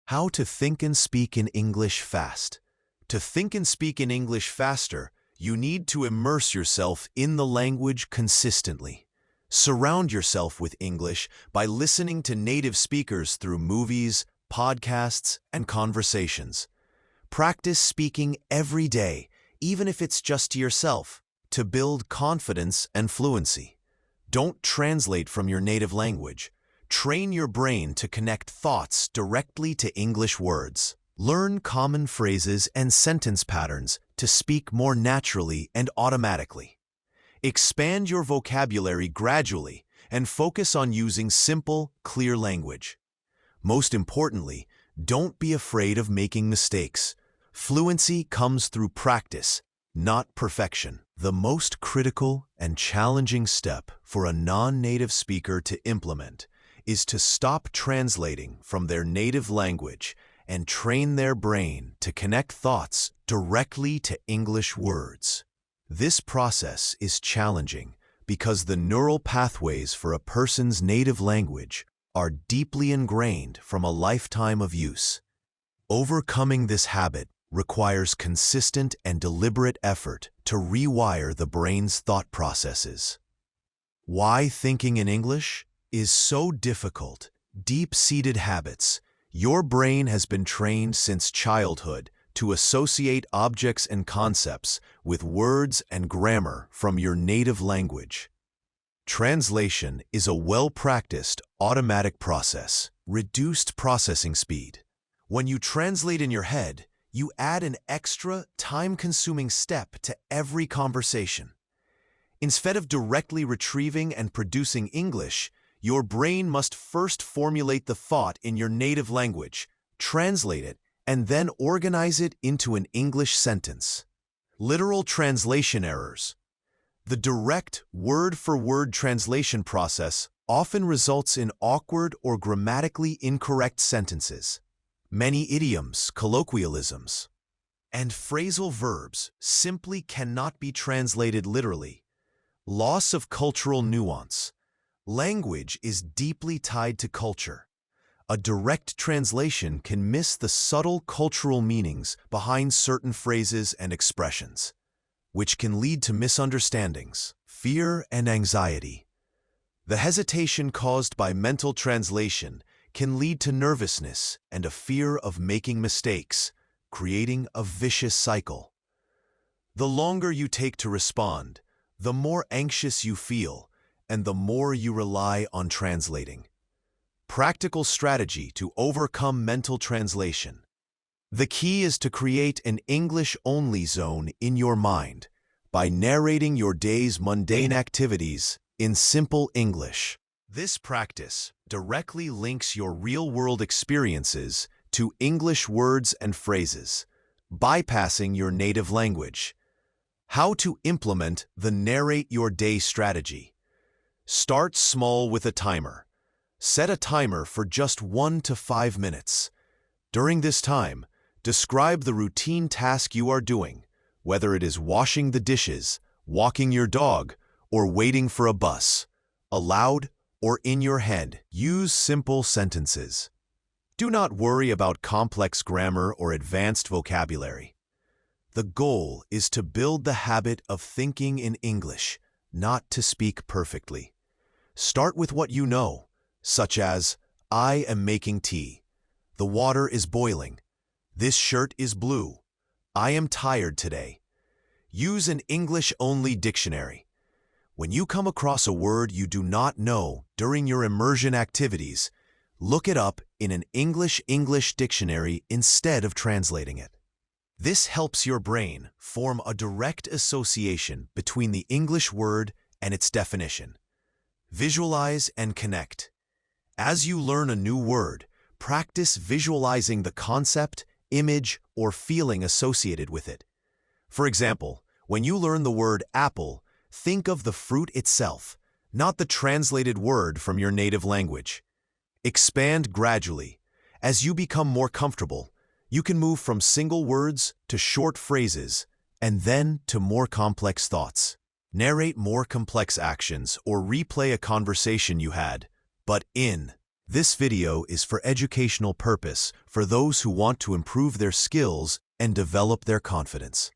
How to think and speak in English fast. To think and speak in English faster, you need to immerse yourself in the language consistently. Surround yourself with English by listening to native speakers through movies, podcasts, and conversations. Practice speaking every day, even if it's just to yourself, to build confidence and fluency. Don't translate from your native language. Train your brain to connect thoughts directly to English words. Learn common phrases and sentence patterns to speak more naturally and automatically. Expand your vocabulary gradually and focus on using simple, clear language. Most importantly, don't be afraid of making mistakes. Fluency comes through practice, not perfection. The most critical and challenging step for a non-native speaker to implement is to stop translating from their native language and train their brain to connect thoughts directly to English words. This process is challenging because the neural pathways for a person's native language are deeply ingrained from a lifetime of use. Overcoming this habit requires consistent and deliberate effort to rewire the brain's thought processes. Why thinking in English is so difficult? Deep-seated habits. Your brain has been trained since childhood to associate objects and concepts with words and grammar from your native language. Translation is a well-practiced, automatic process. Reduced processing speed. When you translate in your head, you add an extra, time-consuming step to every conversation. Instead of directly retrieving and producing English, your brain must first formulate the thought in your native language, translate it, and then organize it into an English sentence. Literal translation errors. The direct, word-for-word translation process often results in awkward or grammatically incorrect sentences. Many idioms, colloquialisms, and phrasal verbs simply cannot be translated literally. Loss of cultural nuance. Language is deeply tied to culture. A direct translation can miss the subtle cultural meanings behind certain phrases and expressions, which can lead to misunderstandings, fear, and anxiety. The hesitation caused by mental translation can lead to nervousness and a fear of making mistakes, creating a vicious cycle. The longer you take to respond, the more anxious you feel, and the more you rely on translating. Practical strategy to overcome mental translation. The key is to create an English-only zone in your mind by narrating your day's mundane activities in simple English. This practice directly links your real-world experiences to English words and phrases, bypassing your native language. How to implement the Narrate Your Day strategy. Start small with a timer. Set a timer for just 1 to 5 minutes. During this time, describe the routine task you are doing, whether it is washing the dishes, walking your dog, or waiting for a bus. Aloud or in your head, use simple sentences. Do not worry about complex grammar or advanced vocabulary. The goal is to build the habit of thinking in English, not to speak perfectly. Start with what you know, such as, I am making tea. The water is boiling. This shirt is blue. I am tired today. Use an English-only dictionary. When you come across a word you do not know during your immersion activities, look it up in an English dictionary instead of translating it. This helps your brain form a direct association between the English word and its definition. Visualize and connect. As you learn a new word, practice visualizing the concept, image, or feeling associated with it. For example, when you learn the word apple, think of the fruit itself, not the translated word from your native language. Expand gradually. As you become more comfortable, you can move from single words to short phrases, and then to more complex thoughts. Narrate more complex actions or replay a conversation you had, but in This video is for educational purpose for those who want to improve their skills and develop their confidence.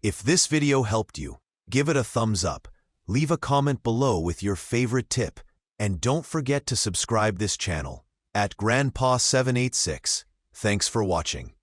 If this video helped you, give it a thumbs up, leave a comment below with your favorite tip, and don't forget to subscribe this channel at Grandpa786. Thanks for watching.